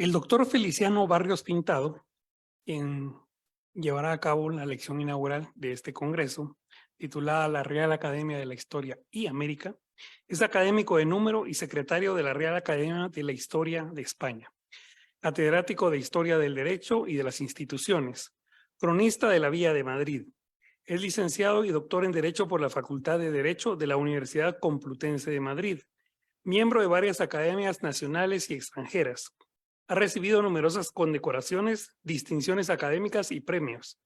El doctor Feliciano Barrios Pintado, quien llevará a cabo la lección inaugural de este congreso, titulada La Real Academia de la Historia y América, es académico de número y secretario de la Real Academia de la Historia de España, catedrático de Historia del Derecho y de las Instituciones, cronista de la Villa de Madrid. Es licenciado y doctor en Derecho por la Facultad de Derecho de la Universidad Complutense de Madrid, miembro de varias academias nacionales y extranjeras. Ha recibido numerosas condecoraciones, distinciones académicas y premios.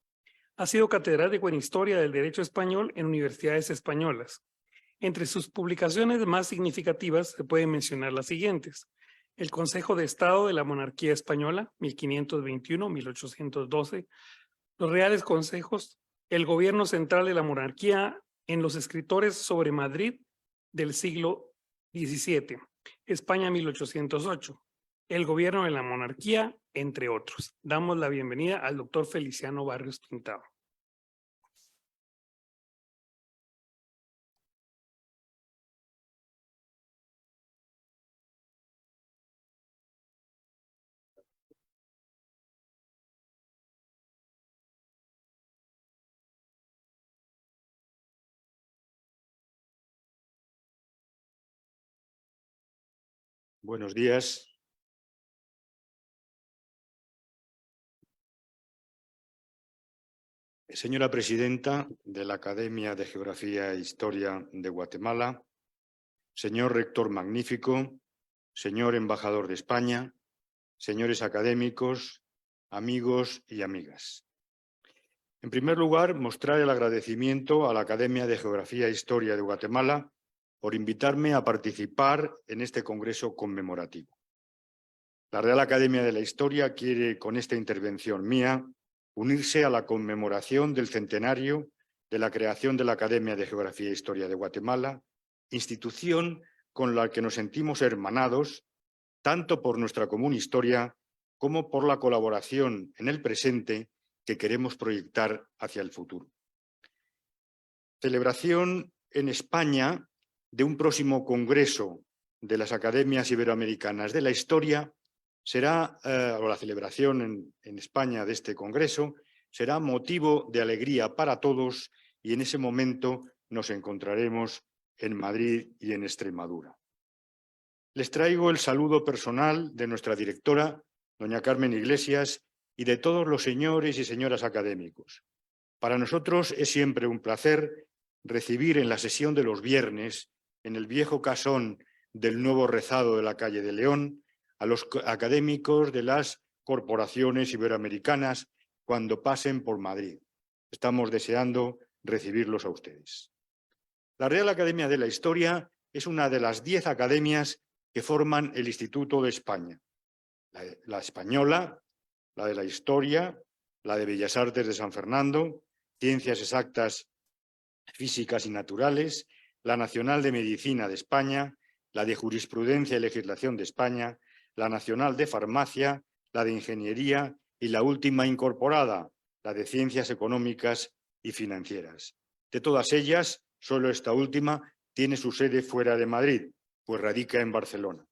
Ha sido catedrático en Historia del Derecho Español en universidades españolas. Entre sus publicaciones más significativas se pueden mencionar las siguientes: El Consejo de Estado de la Monarquía Española, 1521-1812, los Reales Consejos, el Gobierno Central de la Monarquía en los escritores sobre Madrid del siglo XVII, España 1808, el Gobierno de la Monarquía, entre otros. Damos la bienvenida al doctor Feliciano Barrios Pintado. Buenos días. Señora presidenta de la Academia de Geografía e Historia de Guatemala, señor rector magnífico, señor embajador de España, señores académicos, amigos y amigas. En primer lugar, mostrar el agradecimiento a la Academia de Geografía e Historia de Guatemala por invitarme a participar en este congreso conmemorativo. La Real Academia de la Historia quiere, con esta intervención mía, unirse a la conmemoración del centenario de la creación de la Academia de Geografía e Historia de Guatemala, institución con la que nos sentimos hermanados, tanto por nuestra común historia como por la colaboración en el presente que queremos proyectar hacia el futuro. Celebración en España de un próximo congreso de las Academias Iberoamericanas de la Historia será, o la celebración en España de este congreso, será motivo de alegría para todos y en ese momento nos encontraremos en Madrid y en Extremadura. Les traigo el saludo personal de nuestra directora, doña Carmen Iglesias, y de todos los señores y señoras académicos. Para nosotros es siempre un placer recibir en la sesión de los viernes, en el viejo casón del Nuevo Rezado de la calle de León, a los académicos de las corporaciones iberoamericanas cuando pasen por Madrid. Estamos deseando recibirlos a ustedes. La Real Academia de la Historia es una de las 10 academias que forman el Instituto de España. La española, la de la Historia, la de Bellas Artes de San Fernando, Ciencias Exactas, Físicas y Naturales, la Nacional de Medicina de España, la de Jurisprudencia y Legislación de España, la Nacional de Farmacia, la de Ingeniería y la última incorporada, la de Ciencias Económicas y Financieras. De todas ellas, solo esta última tiene su sede fuera de Madrid, pues radica en Barcelona.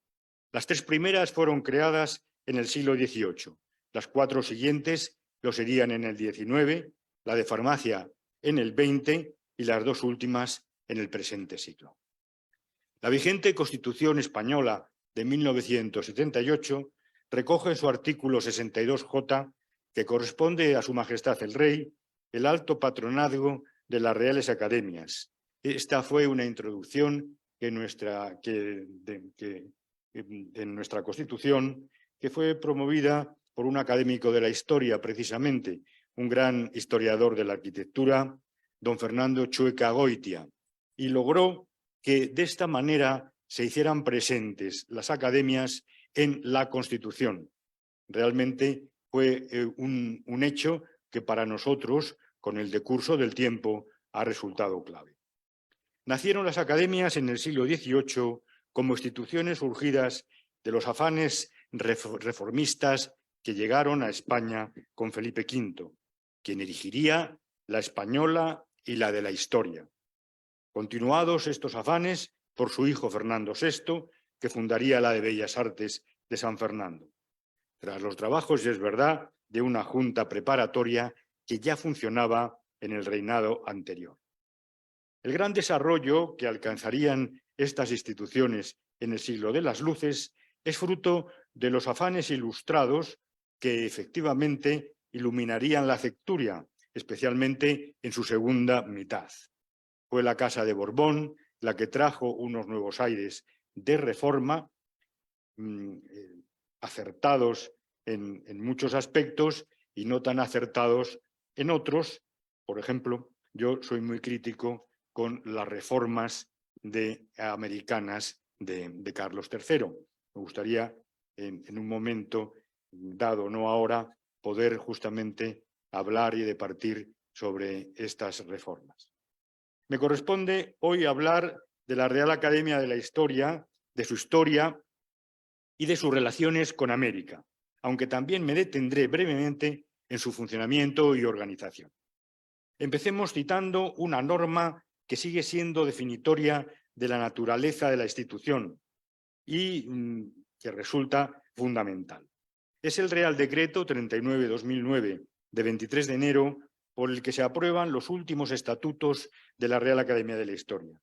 Las 3 primeras fueron creadas en el siglo XVIII, las 4 siguientes lo serían en el XIX, la de Farmacia en el XX y las 2 últimas en el presente siglo. La vigente Constitución española de 1978 recoge en su artículo 62J, que corresponde a Su Majestad el Rey, el alto patronazgo de las Reales Academias. Esta fue una introducción en nuestra Constitución, que fue promovida por un académico de la historia, precisamente, un gran historiador de la arquitectura, don Fernando Chueca Goitia, y logró que de esta manera se hicieran presentes las academias en la Constitución. Realmente fue un hecho que para nosotros, con el decurso del tiempo, ha resultado clave. Nacieron las academias en el siglo XVIII como instituciones surgidas de los afanes reformistas que llegaron a España con Felipe V, quien erigiría la española y la de la historia. Continuados estos afanes por su hijo Fernando VI, que fundaría la de Bellas Artes de San Fernando. tras los trabajos, y es verdad, de una junta preparatoria que ya funcionaba en el reinado anterior. El gran desarrollo que alcanzarían estas instituciones en el siglo de las luces es fruto de los afanes ilustrados que efectivamente iluminarían la Centuria, especialmente en su segunda mitad. Fue la Casa de Borbón la que trajo unos nuevos aires de reforma, acertados en muchos aspectos y no tan acertados en otros. Por ejemplo, yo soy muy crítico con las reformas americanas de Carlos III. Me gustaría, en un momento dado, no ahora, poder justamente hablar y departir sobre estas reformas. Me corresponde hoy hablar de la Real Academia de la Historia, de su historia y de sus relaciones con América, aunque también me detendré brevemente en su funcionamiento y organización. Empecemos citando una norma que sigue siendo definitoria de la naturaleza de la institución y que resulta fundamental. Es el Real Decreto 39/2009 de 23 de enero por el que se aprueban los últimos estatutos de la Real Academia de la Historia.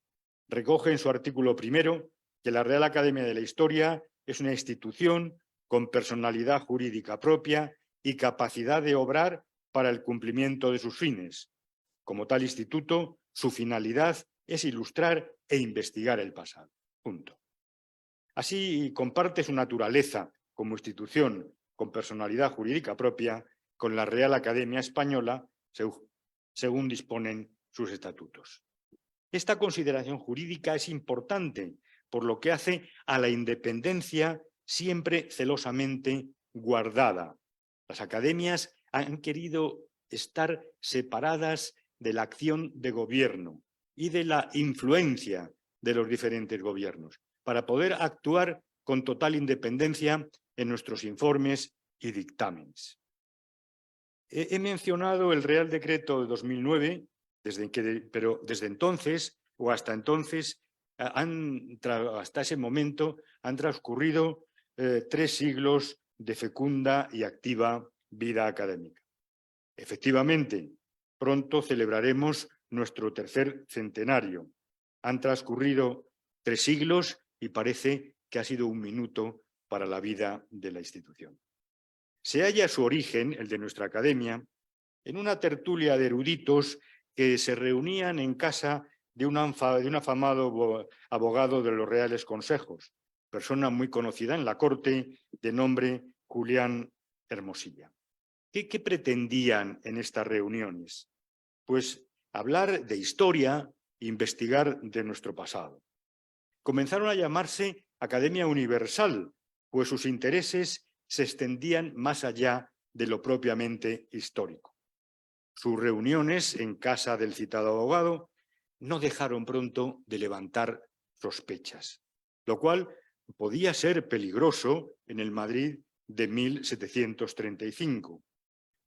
Recoge en su artículo primero que la Real Academia de la Historia es una institución con personalidad jurídica propia y capacidad de obrar para el cumplimiento de sus fines. Como tal instituto, su finalidad es ilustrar e investigar el pasado. Punto. Así comparte su naturaleza como institución con personalidad jurídica propia con la Real Academia Española, según disponen sus estatutos. Esta consideración jurídica es importante por lo que hace a la independencia siempre celosamente guardada. Las academias han querido estar separadas de la acción de gobierno y de la influencia de los diferentes gobiernos, para poder actuar con total independencia en nuestros informes y dictámenes. He mencionado el Real Decreto de 2009, pero desde entonces o hasta entonces, hasta ese momento, han transcurrido 3 siglos de fecunda y activa vida académica. Efectivamente, pronto celebraremos nuestro 3er centenario. Han transcurrido 3 siglos y parece que ha sido un minuto para la vida de la institución. Se halla su origen, el de nuestra academia, en una tertulia de eruditos que se reunían en casa de un afamado abogado de los Reales Consejos, persona muy conocida en la corte, de nombre Julián Hermosilla. ¿Qué pretendían en estas reuniones? Pues hablar de historia, investigar de nuestro pasado. Comenzaron a llamarse Academia Universal, pues sus intereses se extendían más allá de lo propiamente histórico. Sus reuniones en casa del citado abogado no dejaron pronto de levantar sospechas, lo cual podía ser peligroso en el Madrid de 1735,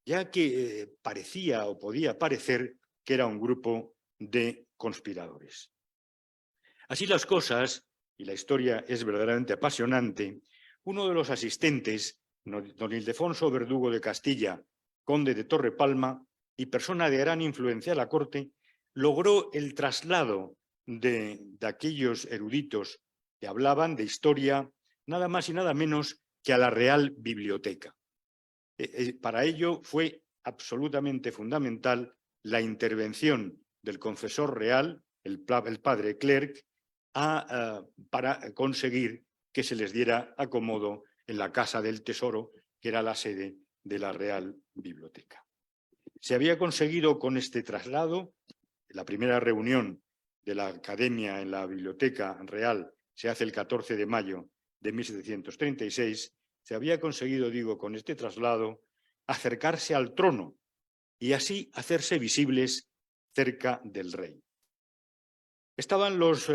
ya que parecía o podía parecer que era un grupo de conspiradores. Así las cosas, y la historia es verdaderamente apasionante, uno de los asistentes, don Ildefonso Verdugo de Castilla, conde de Torrepalma y persona de gran influencia a la corte, logró el traslado de aquellos eruditos que hablaban de historia nada más y nada menos que a la Real Biblioteca. Para ello fue absolutamente fundamental la intervención del confesor real, el padre Clerc, para conseguir que se les diera acomodo en la Casa del Tesoro, que era la sede de la Real Biblioteca. Se había conseguido con este traslado, la primera reunión de la Academia en la Biblioteca Real se hace el 14 de mayo de 1736, se había conseguido, digo, con este traslado, acercarse al trono y así hacerse visibles cerca del rey. Estaban los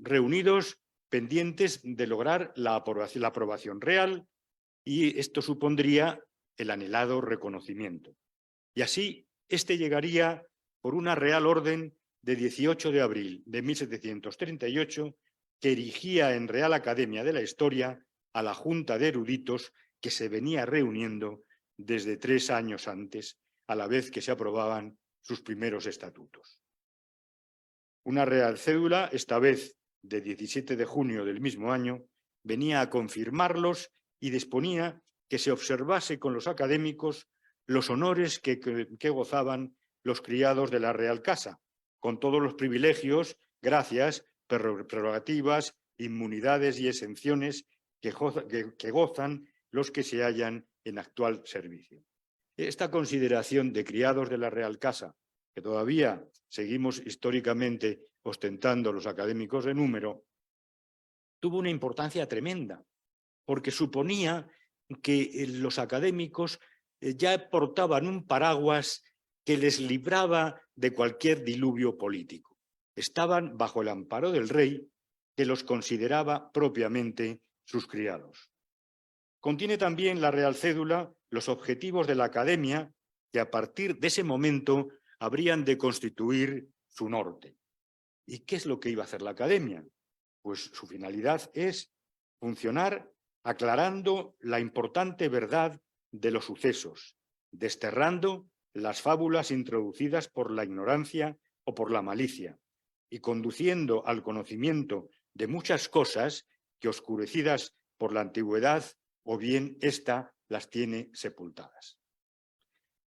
reunidos pendientes de lograr la aprobación real y esto supondría el anhelado reconocimiento. Y así, este llegaría por una real orden de 18 de abril de 1738 que erigía en Real Academia de la Historia a la Junta de Eruditos que se venía reuniendo desde 3 años antes, a la vez que se aprobaban sus primeros estatutos. Una Real Cédula, esta vez de 17 de junio del mismo año, venía a confirmarlos y disponía que se observase con los académicos los honores que gozaban los criados de la Real Casa, con todos los privilegios, gracias, prerrogativas, inmunidades y exenciones que gozan los que se hallan en actual servicio. Esta consideración de criados de la Real Casa, que todavía seguimos históricamente ostentando los académicos de número, tuvo una importancia tremenda, porque suponía que los académicos ya portaban un paraguas que les libraba de cualquier diluvio político. Estaban bajo el amparo del rey, que los consideraba propiamente sus criados. Contiene también la Real Cédula los objetivos de la Academia, que a partir de ese momento habrían de constituir su norte. ¿Y qué es lo que iba a hacer la Academia? Pues su finalidad es funcionar aclarando la importante verdad de los sucesos, desterrando las fábulas introducidas por la ignorancia o por la malicia, y conduciendo al conocimiento de muchas cosas que, oscurecidas por la antigüedad, o bien ésta las tiene sepultadas.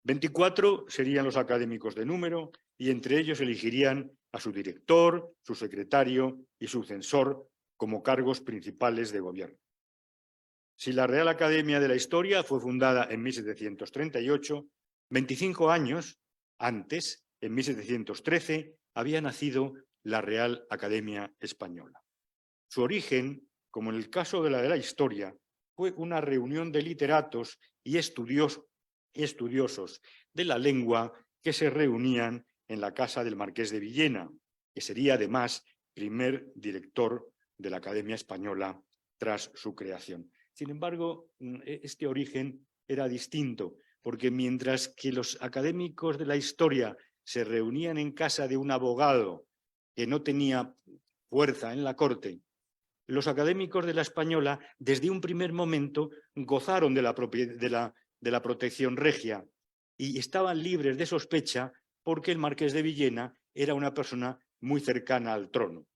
24 serían los académicos de número, y entre ellos elegirían a su director, su secretario y su censor como cargos principales de gobierno. Si la Real Academia de la Historia fue fundada en 1738, 25 años antes, en 1713, había nacido la Real Academia Española. Su origen, como en el caso de la Historia, fue una reunión de literatos y estudiosos de la lengua que se reunían en la casa del Marqués de Villena, que sería además primer director de la Academia Española tras su creación. Sin embargo, este origen era distinto, porque mientras que los académicos de la Historia se reunían en casa de un abogado que no tenía fuerza en la corte, los académicos de la Española desde un primer momento gozaron de la protección regia y estaban libres de sospecha porque el Marqués de Villena era una persona muy cercana al trono.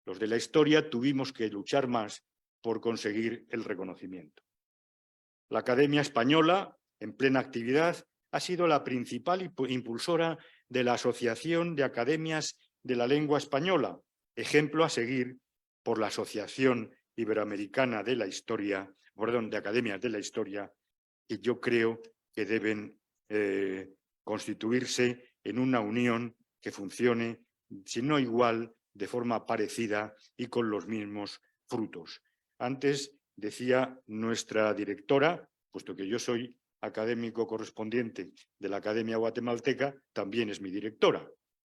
Los de la Historia tuvimos que luchar más por conseguir el reconocimiento. La Academia Española, en plena actividad, ha sido la principal impulsora de la Asociación de Academias de la Lengua Española, ejemplo a seguir por la Asociación Iberoamericana de la Historia, de Academias de la Historia, que yo creo que deben constituirse en una unión que funcione, si no igual, de forma parecida y con los mismos frutos. Antes decía nuestra directora, puesto que yo soy académico correspondiente de la Academia Guatemalteca, también es mi directora.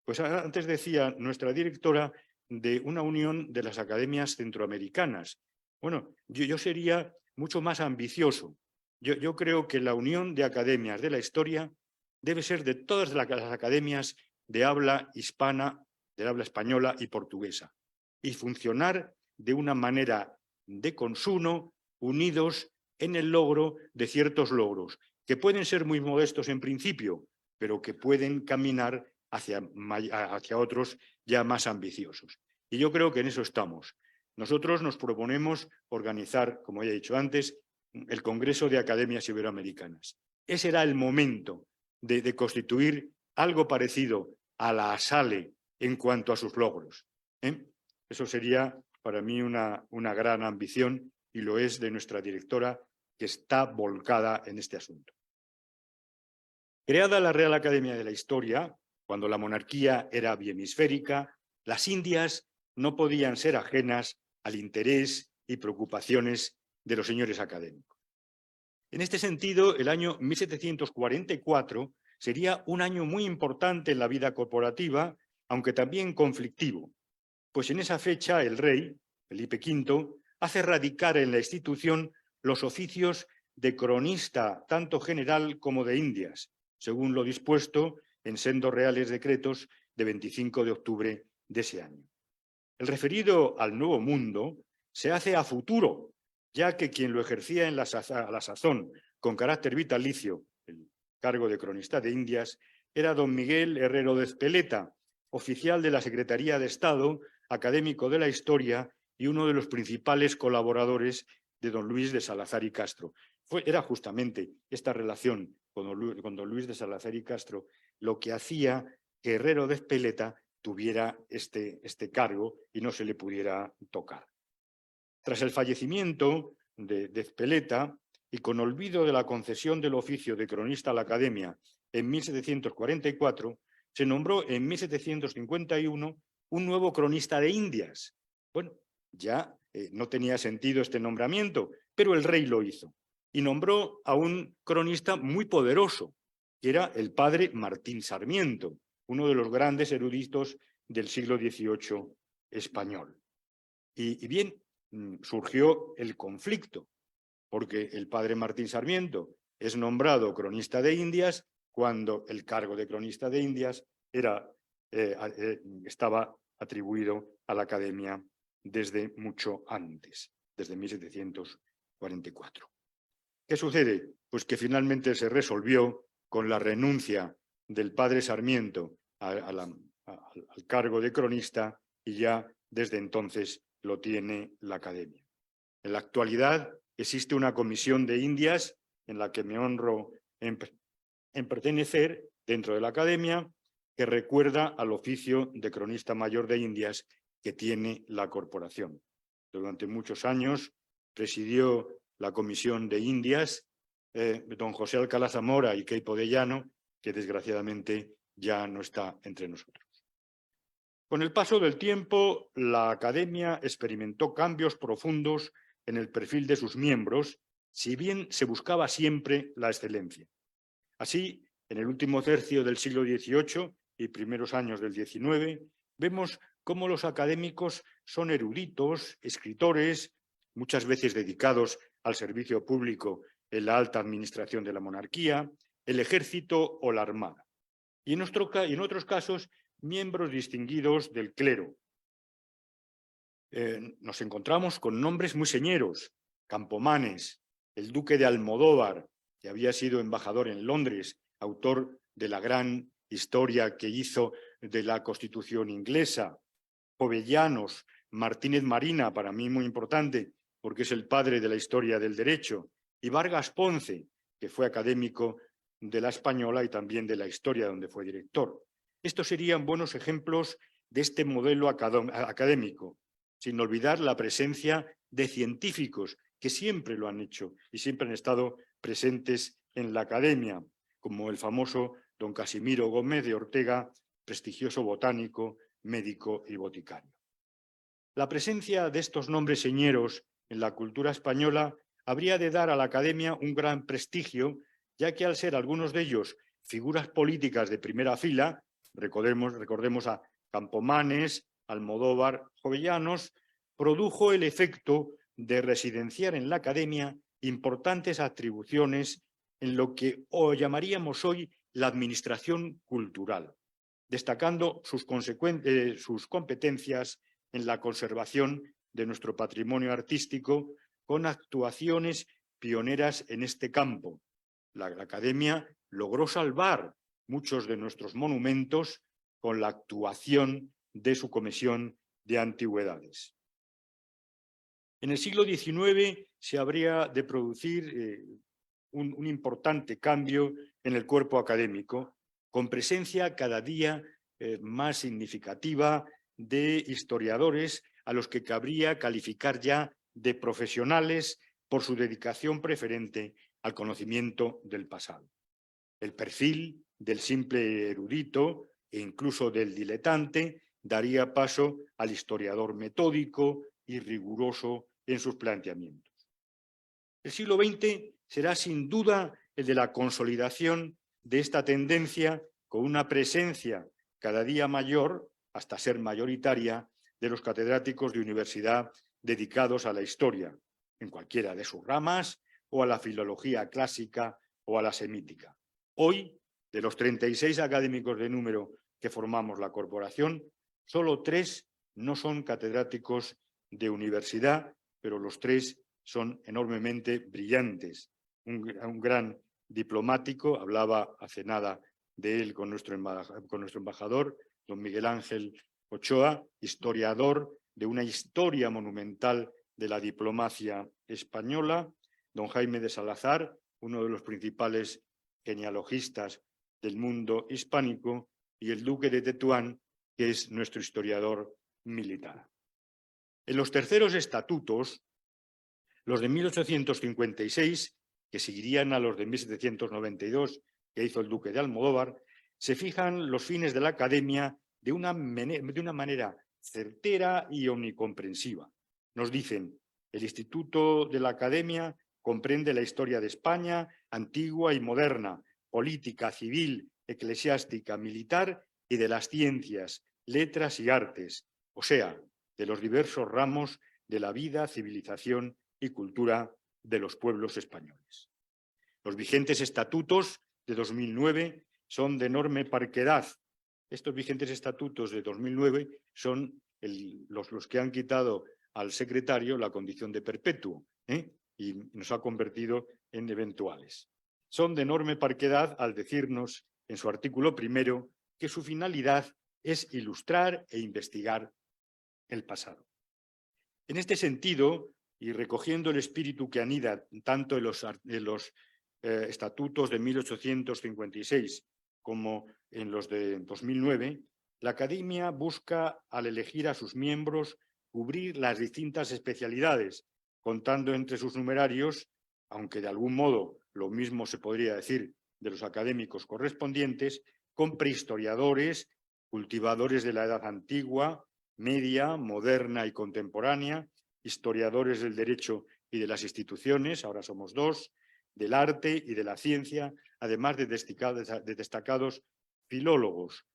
Pues antes decía nuestra directora de una unión de las academias centroamericanas. Bueno, yo sería mucho más ambicioso. Yo creo que la unión de academias de la Historia debe ser de todas las academias de habla hispana, de habla española y portuguesa, y funcionar de una manera de consumo, unidos en el logro de ciertos logros, que pueden ser muy modestos en principio, pero que pueden caminar hacia otros ya más ambiciosos. Y yo creo que en eso estamos. Nosotros nos proponemos organizar, como ya he dicho antes, el Congreso de Academias Iberoamericanas. Ese era el momento de constituir algo parecido a la ASALE en cuanto a sus logros. Eso sería para mí una gran ambición, y lo es de nuestra directora, que está volcada en este asunto. Creada la Real Academia de la Historia, cuando la monarquía era biemisférica, las Indias no podían ser ajenas al interés y preocupaciones de los señores académicos. En este sentido, el año 1744 sería un año muy importante en la vida corporativa, aunque también conflictivo, pues en esa fecha el rey, Felipe V, hace radicar en la institución los oficios de cronista tanto general como de Indias, según lo dispuesto en sendos reales decretos de 25 de octubre de ese año. El referido al Nuevo Mundo se hace a futuro, ya que quien lo ejercía a la sazón con carácter vitalicio, el cargo de cronista de Indias, era don Miguel Herrero de Ezpeleta, oficial de la Secretaría de Estado, académico de la historia y uno de los principales colaboradores de don Luis de Salazar y Castro. Era justamente esta relación con don Luis de Salazar y Castro lo que hacía que Herrero de Ezpeleta tuviera este cargo y no se le pudiera tocar. Tras el fallecimiento de Ezpeleta y con olvido de la concesión del oficio de cronista a la Academia en 1744, se nombró en 1751 un nuevo cronista de Indias. Bueno, ya no tenía sentido este nombramiento, pero el rey lo hizo y nombró a un cronista muy poderoso, que era el padre Martín Sarmiento, uno de los grandes eruditos del siglo XVIII español. Y bien, surgió el conflicto, porque el padre Martín Sarmiento es nombrado cronista de Indias cuando el cargo de cronista de Indias estaba atribuido a la Academia desde mucho antes, desde 1744. ¿Qué sucede? Pues que finalmente se resolvió con la renuncia del padre Sarmiento al cargo de cronista y ya desde entonces lo tiene la Academia. En la actualidad existe una comisión de Indias en la que me honro en pertenecer dentro de la Academia, que recuerda al oficio de cronista mayor de Indias que tiene la corporación. Durante muchos años presidió la comisión de Indias don José Alcalá Zamora y Queipo de Llano, que desgraciadamente ya no está entre nosotros. Con el paso del tiempo, la Academia experimentó cambios profundos en el perfil de sus miembros, si bien se buscaba siempre la excelencia. Así, en el último tercio del siglo XVIII y primeros años del XIX, vemos cómo los académicos son eruditos, escritores, muchas veces dedicados al servicio público en la alta administración de la monarquía, el ejército o la armada. Y en otros casos, miembros distinguidos del clero. Nos encontramos con nombres muy señeros: Campomanes, el duque de Almodóvar, que había sido embajador en Londres, autor de la gran historia que hizo de la Constitución inglesa; Jovellanos, Martínez Marina, para mí muy importante, porque es el padre de la historia del derecho; y Vargas Ponce, que fue académico de la Española y también de la Historia, donde fue director. Estos serían buenos ejemplos de este modelo académico, sin olvidar la presencia de científicos que siempre lo han hecho y siempre han estado presentes en la Academia, como el famoso don Casimiro Gómez de Ortega, prestigioso botánico, médico y boticario. La presencia de estos nombres señeros en la cultura española habría de dar a la Academia un gran prestigio, ya que al ser algunos de ellos figuras políticas de primera fila, recordemos a Campomanes, Almodóvar, Jovellanos, produjo el efecto de residenciar en la Academia importantes atribuciones en lo que llamaríamos hoy la administración cultural, destacando sus competencias en la conservación de nuestro patrimonio artístico con actuaciones pioneras en este campo. La Academia logró salvar muchos de nuestros monumentos con la actuación de su Comisión de Antigüedades. En el siglo XIX se habría de producir un importante cambio en el cuerpo académico, con presencia cada día más significativa de historiadores a los que cabría calificar ya de profesionales por su dedicación preferente al conocimiento del pasado. El perfil del simple erudito e incluso del diletante daría paso al historiador metódico y riguroso en sus planteamientos. El siglo XX será sin duda el de la consolidación de esta tendencia, con una presencia cada día mayor, hasta ser mayoritaria, de los catedráticos de universidad dedicados a la historia, en cualquiera de sus ramas, o a la filología clásica o a la semítica. Hoy, de los 36 académicos de número que formamos la corporación, solo 3 no son catedráticos de universidad, pero los 3 son enormemente brillantes. Un gran diplomático, hablaba hace nada de él con nuestro embajador, don Miguel Ángel Ochoa, historiador de una historia monumental de la diplomacia española, don Jaime de Salazar, uno de los principales genealogistas del mundo hispánico, y el duque de Tetuán, que es nuestro historiador militar. En los terceros estatutos, los de 1856, que seguirían a los de 1792, que hizo el duque de Almodóvar, se fijan los fines de la Academia de una manera certera y omnicomprensiva. Nos dicen, el Instituto de la Academia comprende la historia de España, antigua y moderna, política, civil, eclesiástica, militar y de las ciencias, letras y artes, o sea, de los diversos ramos de la vida, civilización y cultura de los pueblos españoles. Los vigentes estatutos de 2009 son de enorme parquedad. Estos vigentes estatutos de 2009 son los que han quitado al secretario la condición de perpetuo, y nos ha convertido en eventuales. Son de enorme parquedad al decirnos en su artículo primero que su finalidad es ilustrar e investigar el pasado. En este sentido, y recogiendo el espíritu que anida tanto en los estatutos de 1856 como en los de 2009, la Academia busca, al elegir a sus miembros, cubrir las distintas especialidades, contando entre sus numerarios, aunque de algún modo lo mismo se podría decir de los académicos correspondientes, con prehistoriadores, cultivadores de la edad antigua, media, moderna y contemporánea, historiadores del derecho y de las instituciones, ahora somos dos, del arte y de la ciencia, además de destacados filólogos,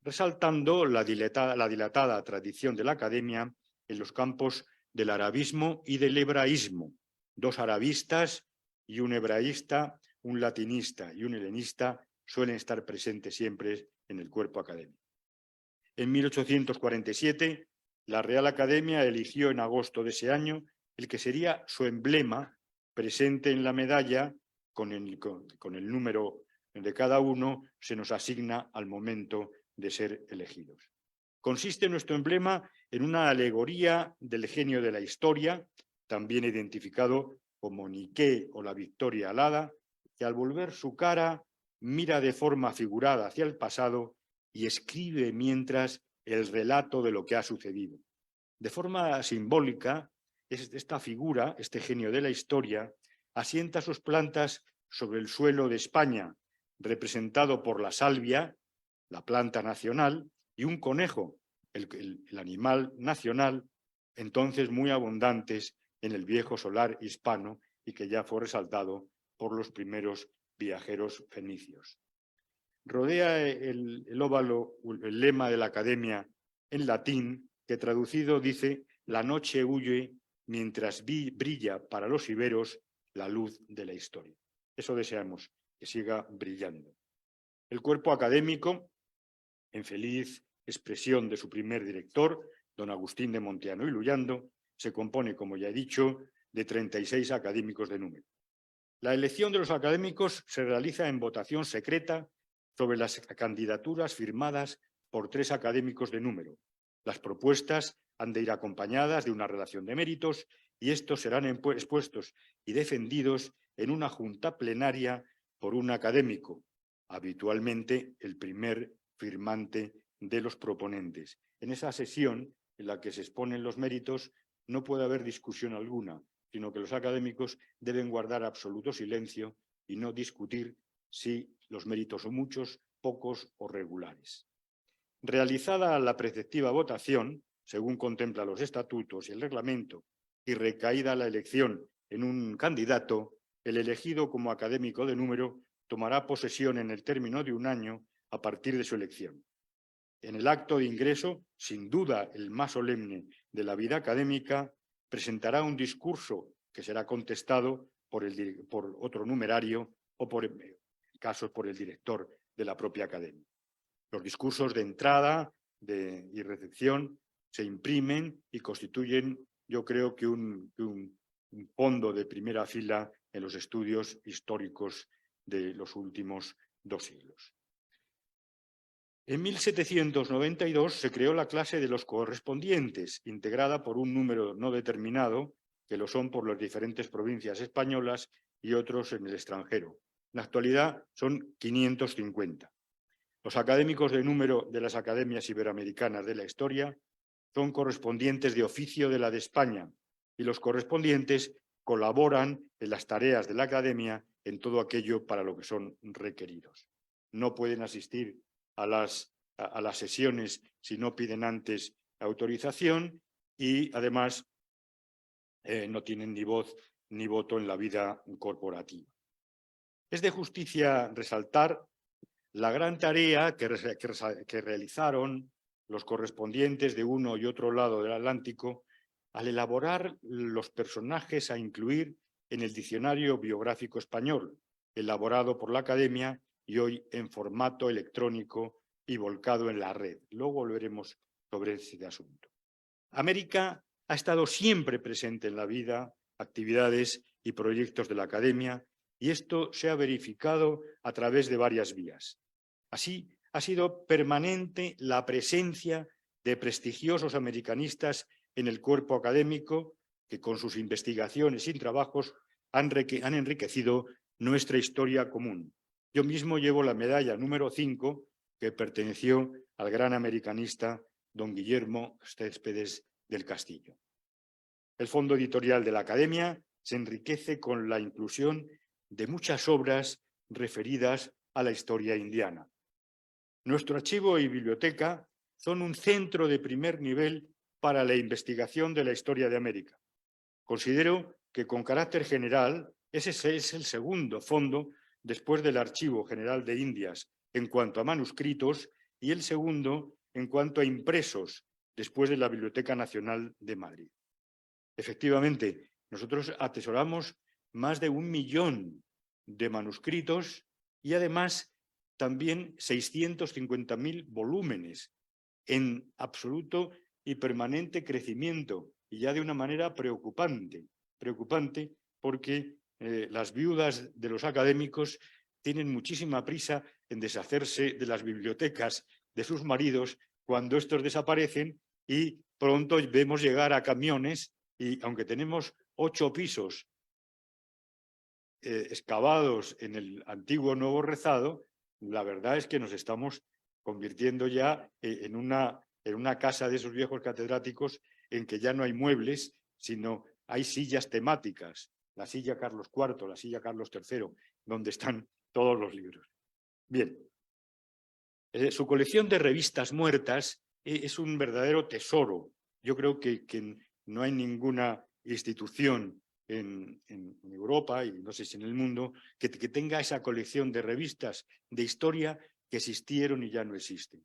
resaltando la dilatada tradición de la Academia en los campos del arabismo y del hebraísmo. Dos arabistas y un hebraísta, un latinista y un helenista suelen estar presentes siempre en el cuerpo académico. En 1847, la Real Academia eligió en agosto de ese año el que sería su emblema presente en la medalla con el número de cada uno, se nos asigna al momento de ser elegidos. Consiste nuestro emblema en una alegoría del genio de la historia, también identificado como Nike o la Victoria alada, que al volver su cara mira de forma figurada hacia el pasado y escribe mientras el relato de lo que ha sucedido. De forma simbólica, esta figura, este genio de la historia, asienta sus plantas sobre el suelo de España, representado por la salvia, la planta nacional, y un conejo, el animal nacional, entonces muy abundantes en el viejo solar hispano y que ya fue resaltado por los primeros viajeros fenicios. Rodea el óvalo, el lema de la Academia en latín, que traducido dice: la noche huye mientras brilla para los iberos la luz de la historia. Eso deseamos, que siga brillando. El cuerpo académico, en feliz expresión de su primer director, don Agustín de Monteano y Luyando, se compone, como ya he dicho, de 36 académicos de número. La elección de los académicos se realiza en votación secreta sobre las candidaturas firmadas por 3 académicos de número. Las propuestas han de ir acompañadas de una relación de méritos y estos serán expuestos y defendidos en una junta plenaria por un académico, habitualmente el primer firmante de los proponentes. En esa sesión en la que se exponen los méritos no puede haber discusión alguna, sino que los académicos deben guardar absoluto silencio y no discutir si los méritos son muchos, pocos o regulares. Realizada la preceptiva votación, según contempla los estatutos y el reglamento, y recaída la elección en un candidato, el elegido como académico de número tomará posesión en el término de un año a partir de su elección. En el acto de ingreso, sin duda el más solemne de la vida académica, presentará un discurso que será contestado por otro numerario o, en casos, por el director de la propia academia. Los discursos de entrada y recepción se imprimen y constituyen, yo creo que un un fondo de primera fila en los estudios históricos de los últimos 2 siglos. En 1792 se creó la clase de los correspondientes, integrada por un número no determinado, que lo son por las diferentes provincias españolas y otros en el extranjero. En la actualidad son 550. Los académicos de número de las academias iberoamericanas de la historia son correspondientes de oficio de la de España y los correspondientes colaboran en las tareas de la academia en todo aquello para lo que son requeridos. No pueden asistir a las sesiones si no piden antes autorización y además no tienen ni voz ni voto en la vida corporativa. Es de justicia resaltar la gran tarea que realizaron los correspondientes de uno y otro lado del Atlántico al elaborar los personajes a incluir en el diccionario biográfico español, elaborado por la Academia y hoy en formato electrónico y volcado en la red. Luego volveremos sobre ese asunto. América ha estado siempre presente en la vida, actividades y proyectos de la Academia, y esto se ha verificado a través de varias vías. Así, ha sido permanente la presencia de prestigiosos americanistas en el cuerpo académico que con sus investigaciones y trabajos han enriquecido nuestra historia común. Yo mismo llevo la medalla número 5 que perteneció al gran americanista don Guillermo Céspedes del Castillo. El fondo editorial de la Academia se enriquece con la inclusión de muchas obras referidas a la historia indiana. Nuestro archivo y biblioteca son un centro de primer nivel para la investigación de la historia de América. Considero que con carácter general ese es el segundo fondo después del Archivo General de Indias en cuanto a manuscritos y el segundo en cuanto a impresos después de la Biblioteca Nacional de Madrid. Efectivamente, nosotros atesoramos más de 1 millón de manuscritos y además también 650.000 volúmenes en absoluto y permanente crecimiento y ya de una manera preocupante porque las viudas de los académicos tienen muchísima prisa en deshacerse de las bibliotecas de sus maridos cuando estos desaparecen y pronto vemos llegar a camiones y aunque tenemos 8 pisos excavados en el antiguo Nuevo Rezado, la verdad es que nos estamos convirtiendo ya en una casa de esos viejos catedráticos en que ya no hay muebles, sino hay sillas temáticas, la silla Carlos IV, la silla Carlos III, donde están todos los libros. Bien, su colección de revistas muertas es un verdadero tesoro. Yo creo que no hay ninguna institución en Europa y no sé si en el mundo que tenga esa colección de revistas de historia que existieron y ya no existen.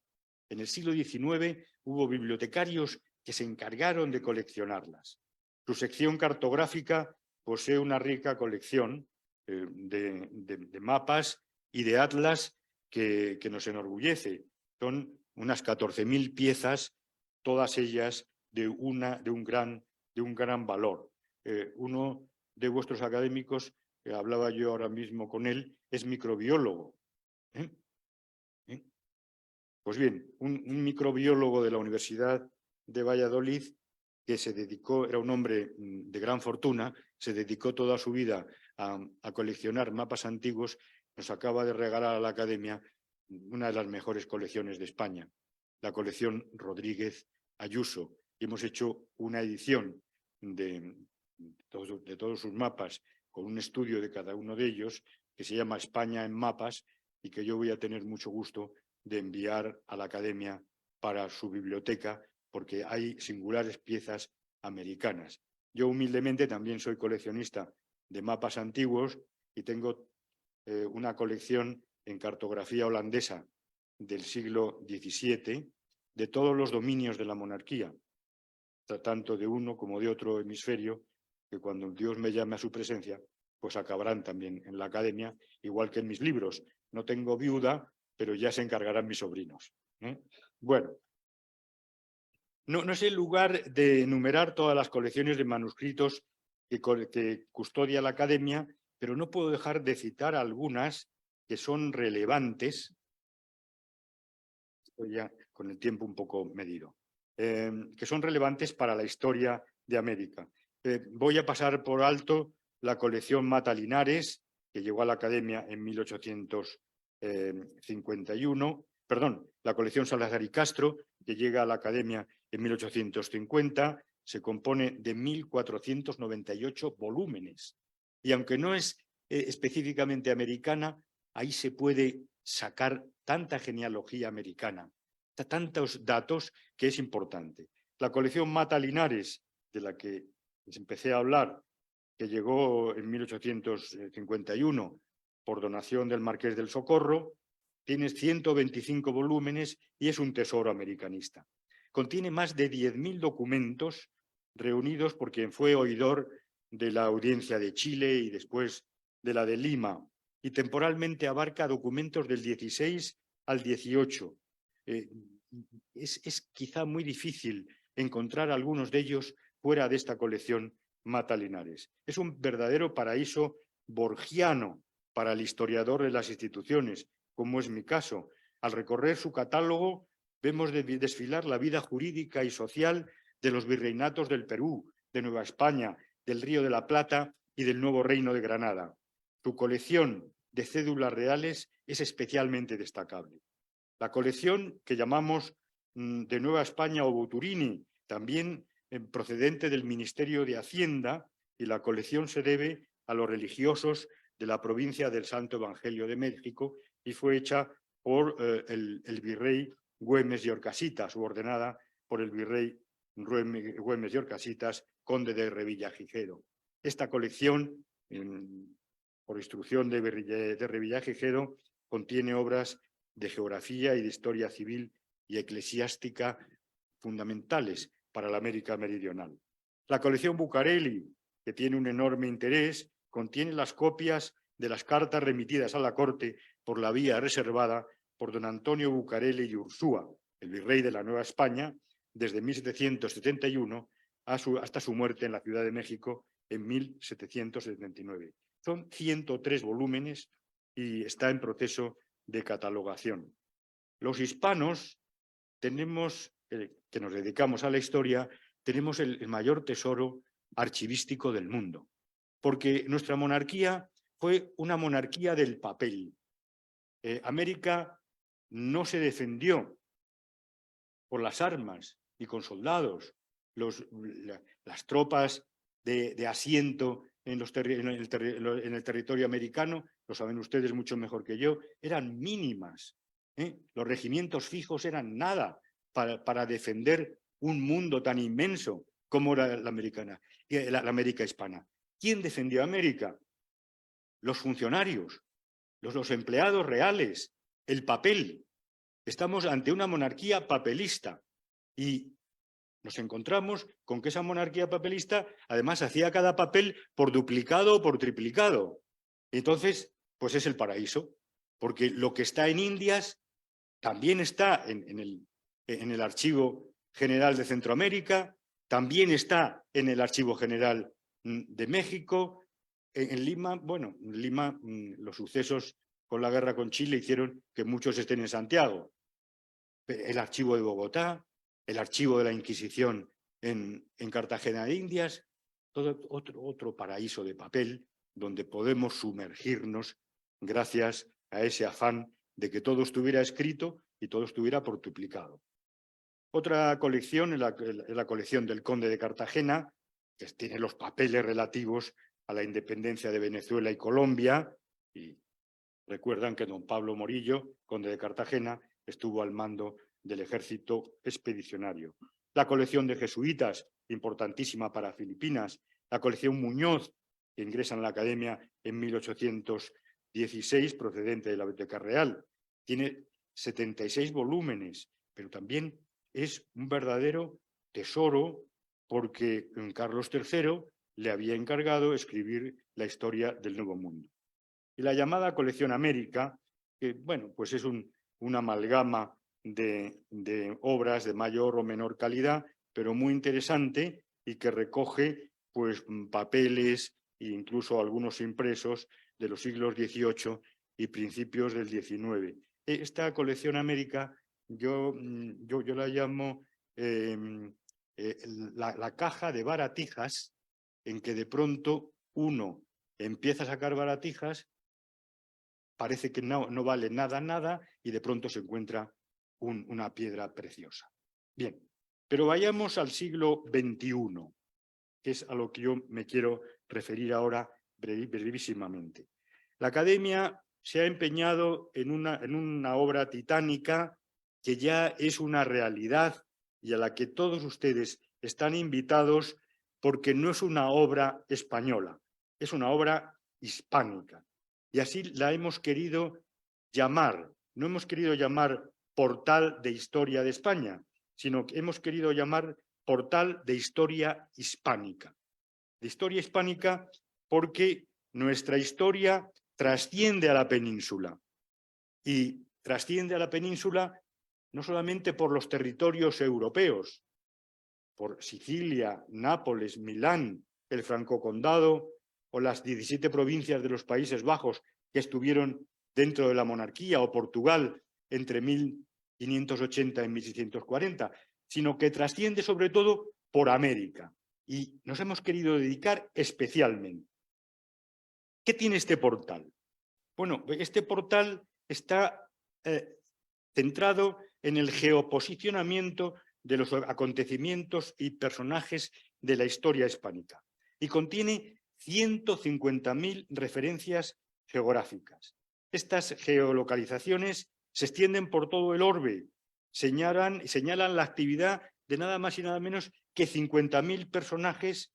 En el siglo XIX hubo bibliotecarios que se encargaron de coleccionarlas. Su sección cartográfica posee una rica colección de mapas y de atlas que nos enorgullece. Son unas 14.000 piezas, todas ellas de un gran valor. Uno de vuestros académicos, que hablaba yo ahora mismo con él, es microbiólogo. Pues bien, un microbiólogo de la Universidad de Valladolid que se dedicó, era un hombre de gran fortuna, se dedicó toda su vida a coleccionar mapas antiguos, nos acaba de regalar a la Academia una de las mejores colecciones de España, la colección Rodríguez Ayuso. Y hemos hecho una edición de todos sus mapas con un estudio de cada uno de ellos que se llama España en mapas y que yo voy a tener mucho gusto de enviar a la Academia para su biblioteca porque hay singulares piezas americanas. Yo humildemente también soy coleccionista de mapas antiguos y tengo una colección en cartografía holandesa del siglo XVII de todos los dominios de la monarquía, tanto de uno como de otro hemisferio, que cuando Dios me llame a su presencia, pues acabarán también en la Academia, igual que en mis libros. No tengo viuda, pero ya se encargarán mis sobrinos. Bueno, no es el lugar de enumerar todas las colecciones de manuscritos que custodia la Academia, pero no puedo dejar de citar algunas que son relevantes, estoy ya con el tiempo un poco medido, que son relevantes para la historia de América. Voy a pasar por alto la colección Mata Linares, que llegó a la Academia en 1851, perdón, la colección Salazar y Castro, que llega a la Academia en 1850, se compone de 1.498 volúmenes. Y aunque no es específicamente americana, ahí se puede sacar tanta genealogía americana, tantos datos que es importante. La colección Mata Linares, de la que les empecé a hablar, que llegó en 1851 por donación del Marqués del Socorro, tiene 125 volúmenes y es un tesoro americanista. Contiene más de 10.000 documentos reunidos por quien fue oidor de la Audiencia de Chile y después de la de Lima, y temporalmente abarca documentos del 16 al 18. Es quizá muy difícil encontrar algunos de ellos fuera de esta colección Mata Linares. Es un verdadero paraíso borgiano para el historiador de las instituciones, como es mi caso. Al recorrer su catálogo vemos desfilar la vida jurídica y social de los virreinatos del Perú, de Nueva España, del Río de la Plata y del Nuevo Reino de Granada. Su colección de cédulas reales es especialmente destacable. La colección que llamamos de Nueva España o Buturini, también procedente del Ministerio de Hacienda, y la colección se debe a los religiosos de la provincia del Santo Evangelio de México y fue hecha por el virrey Güemes y Orcasitas, subordinada por el virrey Güemes y Orcasitas, conde de Revillagigedo. Esta colección, por instrucción de Revillagigedo, contiene obras de geografía y de historia civil y eclesiástica fundamentales para la América meridional. La colección Bucareli, que tiene un enorme interés, contiene las copias de las cartas remitidas a la corte por la vía reservada por don Antonio Bucareli y Ursúa, el virrey de la Nueva España, desde 1771 hasta su muerte en la Ciudad de México en 1779. Son 103 volúmenes y está en proceso de catalogación. Los hispanos tenemos, que nos dedicamos a la historia, tenemos el mayor tesoro archivístico del mundo, porque nuestra monarquía fue una monarquía del papel. América no se defendió por las armas y con soldados. Las tropas de asiento en el territorio americano, lo saben ustedes mucho mejor que yo, eran mínimas. Los regimientos fijos eran nada para defender un mundo tan inmenso como era la América hispana. ¿Quién defendió a América? Los funcionarios, los empleados reales, el papel. Estamos ante una monarquía papelista y nos encontramos con que esa monarquía papelista además hacía cada papel por duplicado o por triplicado. Entonces, pues es el paraíso, porque lo que está en Indias también está en el Archivo General de Centroamérica, también está en el Archivo General de México. En Lima, bueno, en Lima los sucesos con la guerra con Chile hicieron que muchos estén en Santiago. El Archivo de Bogotá, el Archivo de la Inquisición en Cartagena de Indias, todo otro paraíso de papel donde podemos sumergirnos gracias a ese afán de que todo estuviera escrito y todo estuviera por duplicado. Otra colección es la colección del Conde de Cartagena, que tiene los papeles relativos a la independencia de Venezuela y Colombia, y recuerdan que don Pablo Morillo, conde de Cartagena, estuvo al mando del ejército expedicionario. La colección de jesuitas, importantísima para Filipinas. La colección Muñoz, que ingresa en la Academia en 1816, procedente de la Biblioteca Real. Tiene 76 volúmenes, pero también es un verdadero tesoro porque Carlos III le había encargado escribir la historia del Nuevo Mundo. Y la llamada colección América, que bueno, pues es una amalgama de obras de mayor o menor calidad, pero muy interesante y que recoge pues papeles e incluso algunos impresos de los siglos XVIII y principios del XIX. Esta colección América yo la llamo la caja de baratijas, en que de pronto uno empieza a sacar baratijas, parece que no vale nada y de pronto se encuentra una piedra preciosa. Bien, pero vayamos al siglo XXI, que es a lo que yo me quiero referir ahora brevísimamente. La Academia se ha empeñado en una obra titánica que ya es una realidad y a la que todos ustedes están invitados, porque no es una obra española, es una obra hispánica. Y así la hemos querido llamar. No hemos querido llamar Portal de Historia de España, sino que hemos querido llamar Portal de Historia Hispánica. De historia hispánica porque nuestra historia trasciende a la península. Y trasciende a la península no solamente por los territorios europeos, por Sicilia, Nápoles, Milán, el Franco Condado o las 17 provincias de los Países Bajos que estuvieron dentro de la monarquía, o Portugal entre 1580 y 1640, sino que trasciende sobre todo por América. Y nos hemos querido dedicar especialmente. ¿Qué tiene este portal? Bueno, este portal está centrado en el geoposicionamiento de los acontecimientos y personajes de la historia hispánica y contiene 150.000 referencias geográficas. Estas geolocalizaciones se extienden por todo el orbe, señalan la actividad de nada más y nada menos que 50.000 personajes,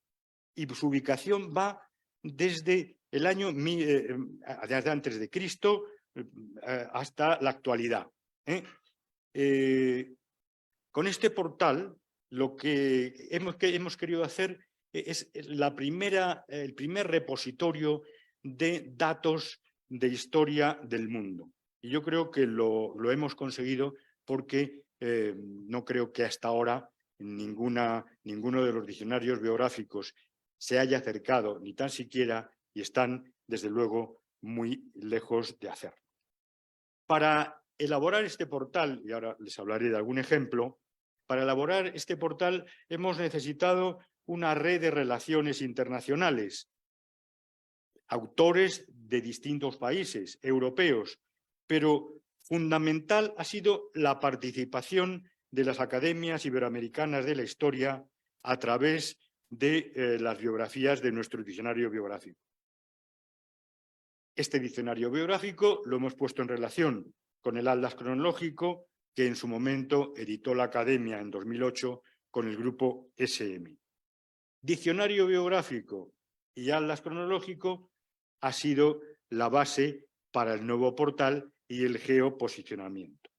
y su ubicación va desde el año desde antes de Cristo hasta la actualidad. Con este portal lo que hemos querido hacer es el primer repositorio de datos de historia del mundo. Y yo creo que lo hemos conseguido porque no creo que hasta ahora ninguno de los diccionarios biográficos se haya acercado, ni tan siquiera, y están, desde luego, muy lejos de hacerlo. Para elaborar este portal, y ahora les hablaré de algún ejemplo, para elaborar este portal hemos necesitado una red de relaciones internacionales, autores de distintos países europeos, pero fundamental ha sido la participación de las academias iberoamericanas de la historia a través de las biografías de nuestro diccionario biográfico. Este diccionario biográfico lo hemos puesto en relación con el Atlas Cronológico que en su momento editó la Academia en 2008 con el grupo SM. Diccionario biográfico y Atlas Cronológico ha sido la base para el nuevo portal y el geoposicionamiento.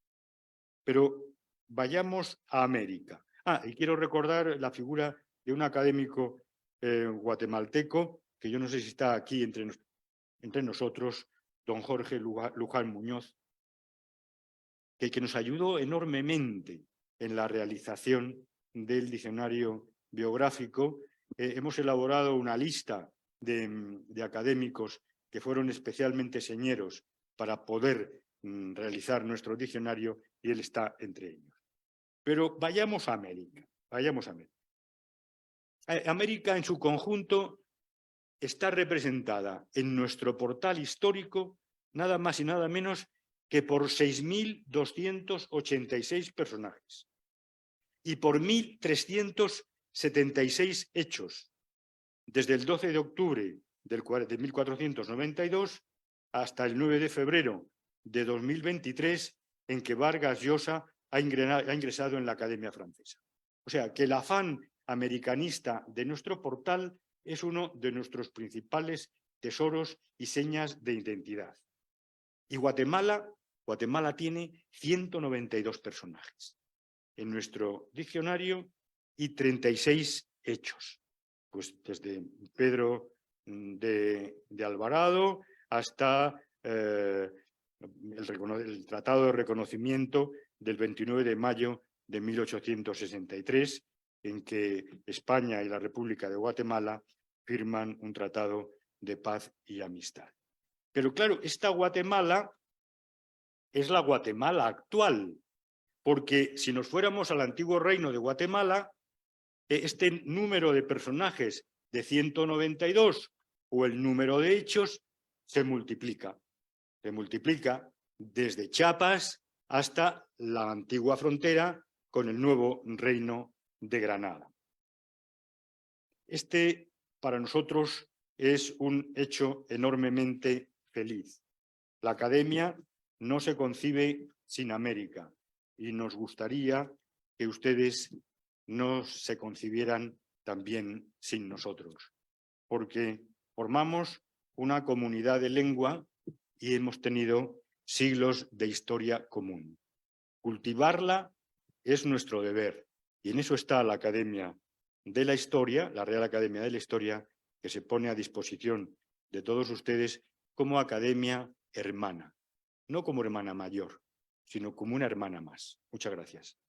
Pero vayamos a América. Y quiero recordar la figura de un académico guatemalteco, que yo no sé si está aquí entre nosotros, don Jorge Luján Muñoz, que nos ayudó enormemente en la realización del diccionario biográfico. Hemos elaborado una lista de académicos que fueron especialmente señeros para poder realizar nuestro diccionario, y él está entre ellos. Pero vayamos a América. América en su conjunto está representada en nuestro portal histórico nada más y nada menos que por 6.286 personajes y por 1.376 hechos, desde el 12 de octubre de 1492 hasta el 9 de febrero de 2023, en que Vargas Llosa ha ingresado en la Academia Francesa. O sea, que el afán americanista de nuestro portal es uno de nuestros principales tesoros y señas de identidad. Y Guatemala tiene 192 personajes en nuestro diccionario y 36 hechos, pues desde Pedro de Alvarado hasta el Tratado de Reconocimiento del 29 de mayo de 1863, en que España y la República de Guatemala firman un tratado de paz y amistad. Pero claro, esta Guatemala es la Guatemala actual, porque si nos fuéramos al antiguo reino de Guatemala, este número de personajes de 192 o el número de hechos se multiplica. Se multiplica desde Chiapas hasta la antigua frontera con el nuevo reino de Granada. Este, para nosotros, es un hecho enormemente feliz. La academia no se concibe sin América y nos gustaría que ustedes no se concibieran también sin nosotros, porque formamos una comunidad de lengua y hemos tenido siglos de historia común. Cultivarla es nuestro deber y en eso está la Academia de la Historia, la Real Academia de la Historia, que se pone a disposición de todos ustedes como academia hermana, no como hermana mayor, sino como una hermana más. Muchas gracias.